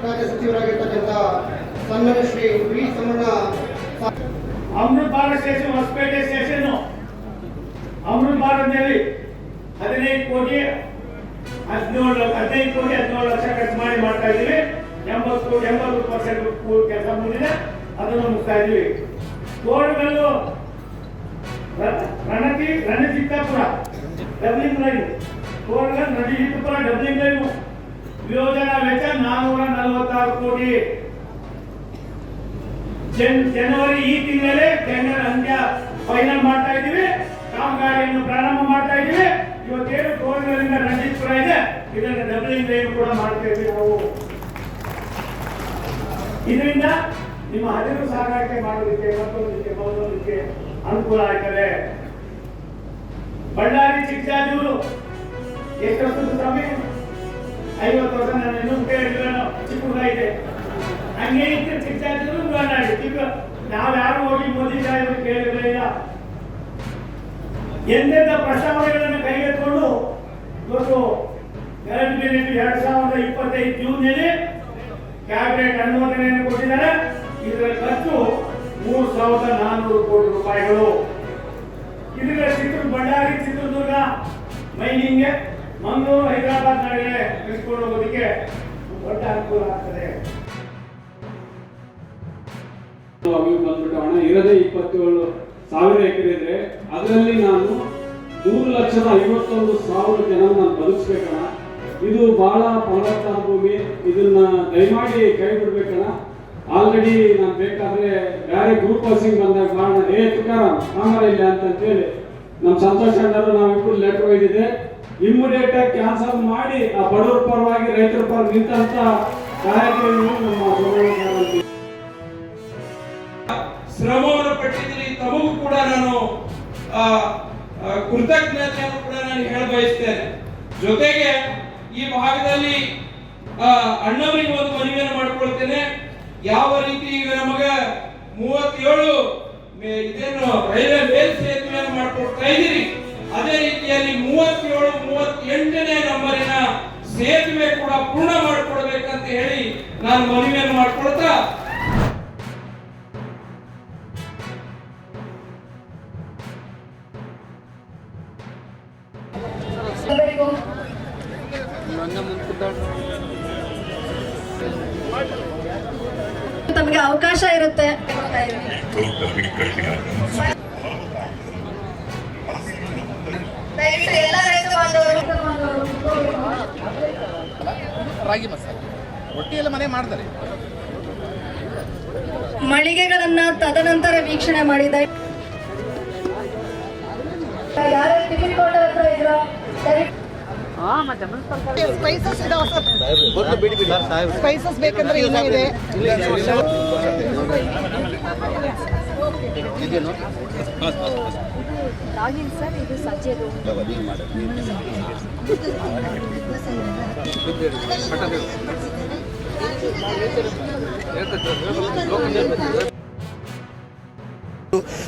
ಖಾತೆ ಸಚಿವರಾಗಿರ್ತಕ್ಕಂಥ ಸನ್ಮಾನ್ಯ Shri V Somanna Amrit Bharat station Hosapete station Amrit ಭಾರತದಲ್ಲಿ 15 ಕೋಟಿ 17 ಲಕ್ಷ ಖರ್ಚು ಮಾಡ್ತಾ ಇದ್ದೀವಿ. 80% ಕೆಲಸ ಮುಗಿದಿದೆ, ಅದನ್ನು ಮುಗಿಸ್ತಾ ಇದ್ದೀವಿ. ತೋಟಗಲ್ಲು ರಣಜಿತ್ತಾಪುರ doubling line, Totagal ರಣಜಿತ್ತಾಪುರ doubling line ಯೋಜನಾ ವೆಚ್ಚ 446 ಕೋಟಿ. ಜನವರಿ ಈ ತಿಂಗಳಲ್ಲೇ ಟೆಂಡರ್ ಅಂತ್ಯ ಫೈನಲ್ ಮಾಡ್ತಾ ಇದ್ದೀವಿ. ಕಾಮಗಾರಿಯನ್ನು ಪ್ರಾರಂಭ ಮಾಡ್ತಾ ಇದ್ದೀವಿ. ಇವತ್ತೇನು ತೋಟಗಳಿಂದ ರಣಜಿತ್ಪುರ ಇದೆ, ಇದನ್ನು ಡಬ್ಲಿಂಗ್ ಲೈನ್ ಕೂಡ ಮಾಡ್ತಾ ಇದ್ದೀವಿ ನಾವು. ಇದರಿಂದ ನಿಮ್ಮ ಹಸಿರು ಸಾಗಾಣಿಕೆ ಮಾಡೋದಕ್ಕೆ ಮತ್ತೊಂದಕ್ಕೆ ಅನುಕೂಲ ಆಗ್ತದೆ. ಬಳ್ಳಾರಿ ಚಿಕ್ಕಜಾಜೂರು ಎಷ್ಟು ವರ್ಷದ ಸಮಯ? 50 ವರ್ಷ. ನಾನು ಇನ್ನೂ ಚಿಕ್ಕ ಹುಡುಗ ಇದೆ. ಹಂಗೆ ಇತ್ತು ಚಿಕ್ಕಜಾಜೂರು ಬಳ್ಳಾರಿ ಚಿಕ್ಕ. ನಾವ್ಯಾರು ಹೋಗಿ ಮೋದಿ ಸಾಹೇಬರು ಕೇಳಿರಲಿಲ್ಲ. ಎಂತೆಂಥ ಪ್ರಸ್ತಾವನೆಗಳನ್ನು ಕೈಗೆತ್ತಿಕೊಂಡು ಇವತ್ತು 2025 ಜೂನ್ನಲ್ಲಿ ಕ್ಯಾಬಿನೆಟ್ ಅನುಮೋದನೆಯನ್ನು ಕೊಟ್ಟಿದ್ದಾರೆ. ಇದರ ಖರ್ಚು 3,400 ಕೋಟಿ ರೂಪಾಯಿಗಳು. ಇದರ ಬಳ್ಳಾರಿ ಚಿತ್ರದುರ್ಗ ಮೈನಿಂಗ್ಗೆ, ಮಂಗಳೂರು ಹೈದರಾಬಾದ್ ನಡುವೆ ಇಟ್ಕೊಂಡು ಹೋಗೋದಕ್ಕೆ ದೊಡ್ಡ ಅನುಕೂಲ ಆಗ್ತದೆ. ಬಂದ್ಬಿಟ್ಟು ಹಣ ಇರದೇ 27,000 ಎಕರೆ ಇದ್ರೆ ಅದರಲ್ಲಿ ನಾನು 3,51,000 ಜನ ನಾನು ಬದುಕಿಸ್ಬೇಕಣ್ಣ. ಇದು ಬಹಳ ಫಲವತ್ತಾದ ಭೂಮಿ, ಇದನ್ನ ದಯಮಾಡಿ ಕೈ ಬಿಡ್ಬೇಕಣ್ಣ. ಆಲ್ರೆಡಿ ನಾನು ಬೇಕಾದ್ರೆ ಬೇರೆ ಗ್ರೂಪ್ ಹೌಸಿಂಗ್ ಬಂದಾಗ ಮಾಡೋಣ ತುಕಾರಾಮ್ ಕಾಮರ ಇಲ್ಲ ಅಂತೇಳಿ ನಮ್ಮ ಸಂತೋಷ್ ಅಣ್ಣರು ನಾವಿಬ್ಬರು ಲೆಟರ್ ಒಯ್ದಿದೆ. ಇಮ್ಮಿಡಿಯೇಟ್ ಆಗಿ ಕ್ಯಾನ್ಸಲ್ ಮಾಡಿ ಆ ಬಡವರ ಪರವಾಗಿ ರೈತರ ಪರ ನಿಂತ ಕಾರ್ಯಕ್ರಮ ನಮ್ಮ ಶ್ರಮವನ್ನು ಪಟ್ಟಿದ್ರಿ. ತಮಗೂ ಕೂಡ ನಾನು ಕೃತಜ್ಞತೆಯನ್ನು ಕೂಡ ನಾನು ಹೇಳ ಬಯಸ್ತೇನೆ. ಜೊತೆಗೆ ಈ ಭಾಗದಲ್ಲಿ ಅಣ್ಣವರಿಗೆ ಒಂದು ಮನವಿಯನ್ನು ಮಾಡ್ಕೊಳ್ತೇನೆ. ಯಾವ ರೀತಿ ಈಗ ನಮಗ 37 ಇದೇನು ರೈಲ್ವೆ ಮೇಲ್ ಸೇತುವೆಯನ್ನು ಮಾಡ್ಕೊಳ್ತಾ ಇದ್ದೀರಿ, ಅದೇ ರೀತಿಯಲ್ಲಿ 37, 38ನೇ ನಂಬರಿನ ಸೇತುವೆ ಕೂಡ ಪೂರ್ಣ ಮಾಡಿಕೊಡ್ಬೇಕಂತ ಹೇಳಿ ನಾನು ಮನವಿಯನ್ನು ಮಾಡ್ಕೊಳ್ತಾ ತಮಗೆ ಅವಕಾಶ ಇರುತ್ತೆ. ಎಲ್ಲ ರೈತ ಬಾಂಧವರು ರಾಗಿ ಮಸಾಲೆ ರೊಟ್ಟಿ ಎಲ್ಲ ಮನೆ ಮಾಡ್ತಾರೆ. ಮಳಿಗೆಗಳನ್ನ ತದನಂತರ ವೀಕ್ಷಣೆ ಮಾಡಿದ ಯಾರು ಟಿಫಿನ್ ಕೌಂಟರ್ ಹತ್ರ ಇದ್ರು ಸ್ಪೈಸಸ್ ಸ್ಪೈಸಸ್ ಬೇಕಂದ್ರೆ ಇನ್ನೂ ಇದೆ. ಸರ್ ಇದು ಸಜ್ಜೆದು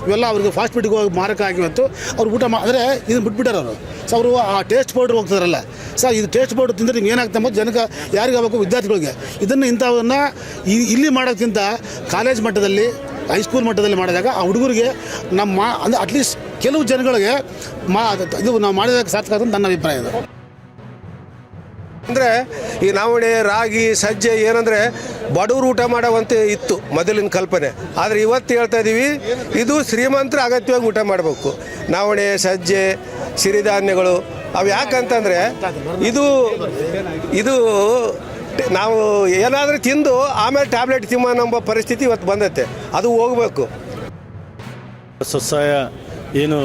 ಇವೆಲ್ಲ ಅವ್ರಿಗೆ ಫಾಸ್ಟ್ ಫುಡ್ಗೆ ಹೋಗಿ ಮಾರಕ ಆಗಿತ್ತು. ಅವ್ರು ಊಟ ಅಂದರೆ ಇದನ್ನು ಬಿಟ್ಬಿಟ್ಟಾರೆ ಅವರು. ಸೊ ಅವರು ಆ ಟೇಸ್ಟ್ ಪೌಡ್ರ್ ಹೋಗ್ತಾರಲ್ಲ, ಸೊ ಇದು ಟೇಸ್ಟ್ ಪೌಡ್ರ್ ತಿಂದರೆ ನಿಮ್ಗೆ ಏನಾಗ್ತದೆ ಮತ್ತು ಜನಕ್ಕೆ ಯಾರಿಗೆ ಆಗಬೇಕು, ವಿದ್ಯಾರ್ಥಿಗಳಿಗೆ ಇದನ್ನು ಇಂಥವನ್ನ ಇಲ್ಲಿ ಮಾಡೋಕ್ಕಿಂತ ಕಾಲೇಜ್ ಮಟ್ಟದಲ್ಲಿ, ಹೈಸ್ಕೂಲ್ ಮಟ್ಟದಲ್ಲಿ ಮಾಡಿದಾಗ ಆ ಹುಡುಗರಿಗೆ ನಮ್ಮ ಅಂದರೆ ಅಟ್ಲೀಸ್ಟ್ ಕೆಲವು ಜನಗಳಿಗೆ ಇದು ನಾವು ಮಾಡಿದಾಗ ಸಾರ್ಥಕ ಅಂತ ನನ್ನ ಅಭಿಪ್ರಾಯ ಇದೆ. ಅಂದರೆ ಈ ನವಣೆ, ರಾಗಿ, ಸಜ್ಜೆ ಏನಂದರೆ ಬಡವರು ಊಟ ಮಾಡೋವಂತೆ ಇತ್ತು ಮೊದಲಿನ ಕಲ್ಪನೆ. ಆದರೆ ಇವತ್ತು ಹೇಳ್ತಾ ಇದ್ದೀವಿ, ಇದು ಶ್ರೀಮಂತರ ಅಗತ್ಯವಾಗಿ ಊಟ ಮಾಡಬೇಕು. ನವಣೆ, ಸಜ್ಜೆ, ಸಿರಿಧಾನ್ಯಗಳು ಅವು ಯಾಕಂತಂದರೆ ಇದು ನಾವು ಏನಾದರೂ ತಿಂದು ಆಮೇಲೆ ಟ್ಯಾಬ್ಲೆಟ್ ತಿಮ್ಮ ನಂಬೋ ಪರಿಸ್ಥಿತಿ ಇವತ್ತು ಬಂದೈತೆ. ಅದು ಹೋಗಬೇಕು. ಸ್ವಸಹಾಯ ಏನು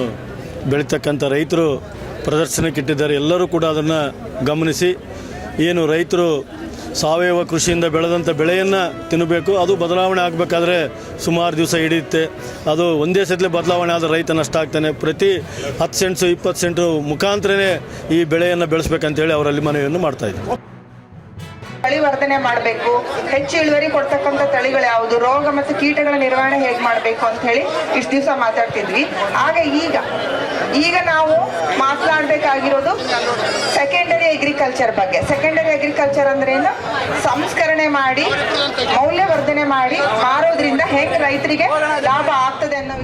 ಬೆಳೀತಕ್ಕಂಥ ರೈತರು ಪ್ರದರ್ಶನಕ್ಕಿಟ್ಟಿದ್ದಾರೆ. ಎಲ್ಲರೂ ಕೂಡ ಅದನ್ನು ಗಮನಿಸಿ ಏನು ರೈತರು ಸಾವಯವ ಕೃಷಿಯಿಂದ ಬೆಳೆದಂಥ ಬೆಳೆಯನ್ನು ತಿನ್ನಬೇಕು. ಅದು ಬದಲಾವಣೆ ಆಗಬೇಕಾದ್ರೆ ಸುಮಾರು ದಿವಸ ಹಿಡಿಯುತ್ತೆ. ಅದು ಒಂದೇ ಸಲ ಬದಲಾವಣೆ ಆದರೆ ರೈತ ನಷ್ಟ ಆಗ್ತಾನೆ. ಪ್ರತಿ 10 ಸೆಂಟ್ಸು 20 ಸೆಂಟು ಮುಖಾಂತರನೇ ಈ ಬೆಳೆಯನ್ನು ಬೆಳೆಸ್ಬೇಕಂತೇಳಿ ಅವರಲ್ಲಿ ಮನವಿಯನ್ನು ಮಾಡ್ತಾಯಿದ್ದೀವಿ. ತಳಿ ವರ್ಧನೆ ಮಾಡಬೇಕು, ಹೆಚ್ಚು ಇಳುವರಿ ಕೊಡ್ತಕ್ಕಂಥ ತಳಿಗಳು ಯಾವುದು, ರೋಗ ಮತ್ತು ಕೀಟಗಳ ನಿರ್ವಹಣೆ ಹೇಗೆ ಮಾಡಬೇಕು ಅಂತ ಹೇಳಿ ಇಷ್ಟು ದಿವಸ ಮಾತಾಡ್ತಿದ್ವಿ. ಆಗ ಈಗ ನಾವು ಮಾತನಾಡಬೇಕಾಗಿರೋದು ಸೆಕೆಂಡರಿ ಅಗ್ರಿಕಲ್ಚರ್ ಅಗ್ರಿಕಲ್ಚರ್ ಬಗ್ಗೆ. ಸೆಕೆಂಡರಿ ಅಗ್ರಿಕಲ್ಚರ್ ಅಂದ್ರೆ ಏನು? ಸಂಸ್ಕರಣೆ ಮಾಡಿ ಮೌಲ್ಯವರ್ಧನೆ ಮಾಡಿ ಮಾರೋದ್ರಿಂದ ಹೆಂಗ್ ರೈತರಿಗೆ ಲಾಭ ಆಗ್ತದೆ ಅನ್ನೋ